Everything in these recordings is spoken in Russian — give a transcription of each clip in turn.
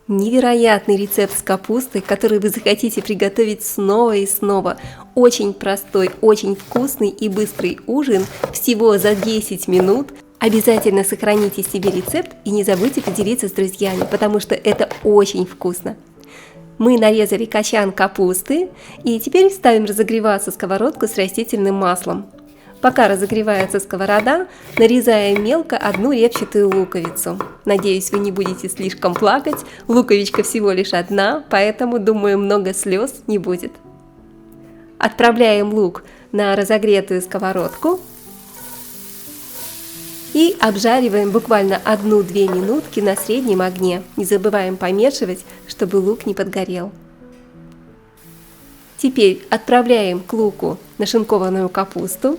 Невероятный рецепт с капустой, который вы захотите приготовить снова и снова. Очень простой, очень вкусный и быстрый ужин всего за 10 минут. Обязательно сохраните себе рецепт и не забудьте поделиться с друзьями, потому что это очень вкусно. Мы нарезали качан капусты и теперь ставим разогреваться сковородку с растительным маслом. Пока разогревается сковорода, нарезаем мелко одну репчатую луковицу. Надеюсь, вы не будете слишком плакать, луковичка всего лишь одна, поэтому, думаю, много слез не будет. Отправляем лук на разогретую сковородку и обжариваем буквально 1-2 минутки на среднем огне. Не забываем помешивать, чтобы лук не подгорел. Теперь отправляем к луку нашинкованную капусту.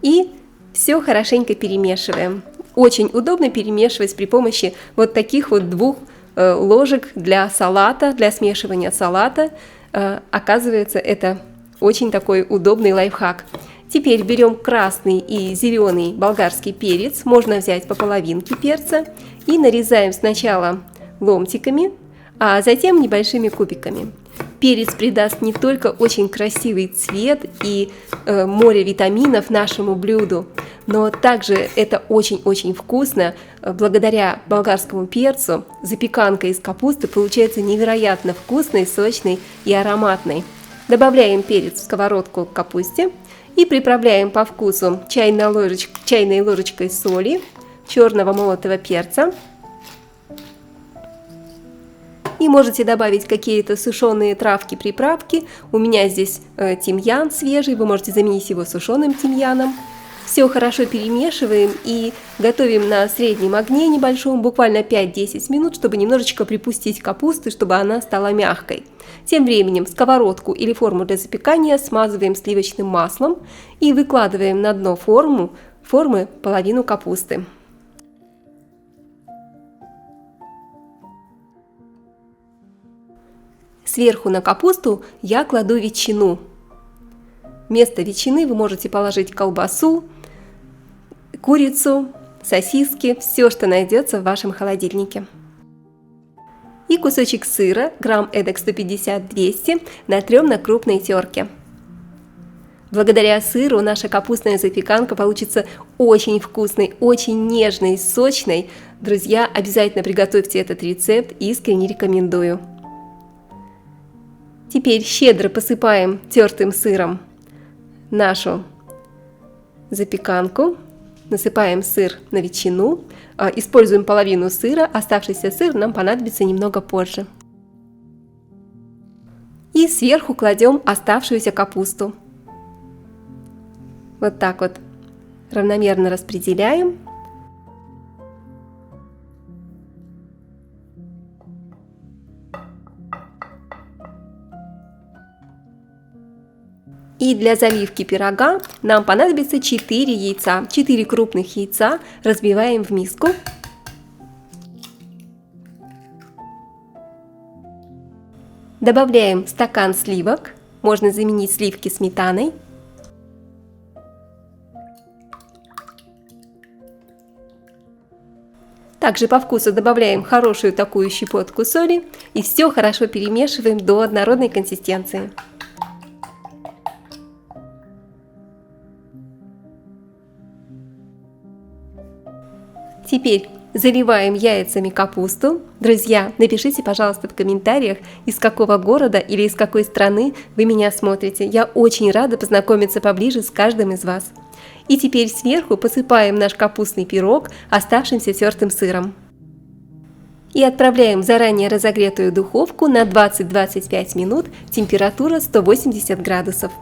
И все хорошенько перемешиваем. Очень удобно перемешивать при помощи вот таких вот 2 ложек для салата, для смешивания салата. Оказывается, это очень такой удобный лайфхак. Теперь берем красный и зеленый болгарский перец, можно взять по половинке перца, и нарезаем сначала ломтиками, а затем небольшими кубиками. Перец придаст не только очень красивый цвет и море витаминов нашему блюду, но также это очень-очень вкусно. Благодаря болгарскому перцу запеканка из капусты получается невероятно вкусной, сочной и ароматной. Добавляем перец в сковородку к капусте и приправляем по вкусу чайной ложечкой соли, черного молотого перца. И можете добавить какие-то сушеные травки, приправки. У меня здесь тимьян свежий, вы можете заменить его сушеным тимьяном. Все хорошо перемешиваем и готовим на среднем огне небольшом, буквально 5-10 минут, чтобы немножечко припустить капусты, чтобы она стала мягкой. Тем временем сковородку или форму для запекания смазываем сливочным маслом и выкладываем на дно формы половину капусты. Сверху на капусту я кладу ветчину. Вместо ветчины вы можете положить колбасу, курицу, сосиски, все, что найдется в вашем холодильнике. И кусочек сыра, грамм эдак 150-200, натрем на крупной терке. Благодаря сыру наша капустная запеканка получится очень вкусной, очень нежной, сочной. Друзья, обязательно приготовьте этот рецепт, искренне рекомендую. Теперь щедро посыпаем тертым сыром нашу запеканку, насыпаем сыр на ветчину, используем половину сыра, оставшийся сыр нам понадобится немного позже. И сверху кладем оставшуюся капусту. Вот так вот равномерно распределяем. И для заливки пирога нам понадобится 4 яйца. 4 крупных яйца разбиваем в миску. Добавляем стакан сливок. Можно заменить сливки сметаной. Также по вкусу добавляем хорошую такую щепотку соли и все хорошо перемешиваем до однородной консистенции. Теперь заливаем яйцами капусту. Друзья, напишите, пожалуйста, в комментариях, из какого города или из какой страны вы меня смотрите. Я очень рада познакомиться поближе с каждым из вас. И теперь сверху посыпаем наш капустный пирог оставшимся тертым сыром. И отправляем в заранее разогретую духовку на 20-25 минут, температура 180 градусов.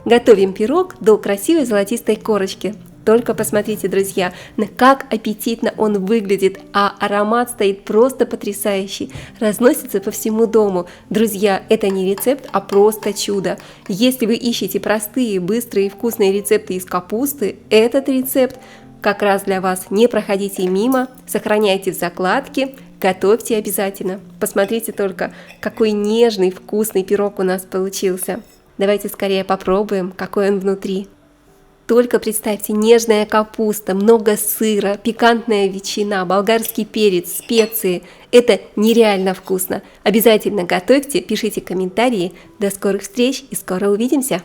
Готовим пирог до красивой золотистой корочки. Только посмотрите, друзья, как аппетитно он выглядит, а аромат стоит просто потрясающий, разносится по всему дому. Друзья, это не рецепт, а просто чудо. Если вы ищете простые, быстрые и вкусные рецепты из капусты, этот рецепт как раз для вас. Не проходите мимо, сохраняйте в закладке, готовьте обязательно. Посмотрите только, какой нежный, вкусный пирог у нас получился. Давайте скорее попробуем, какой он внутри. Только представьте, нежная капуста, много сыра, пикантная ветчина, болгарский перец, специи. Это нереально вкусно. Обязательно готовьте, пишите комментарии. До скорых встреч и скоро увидимся!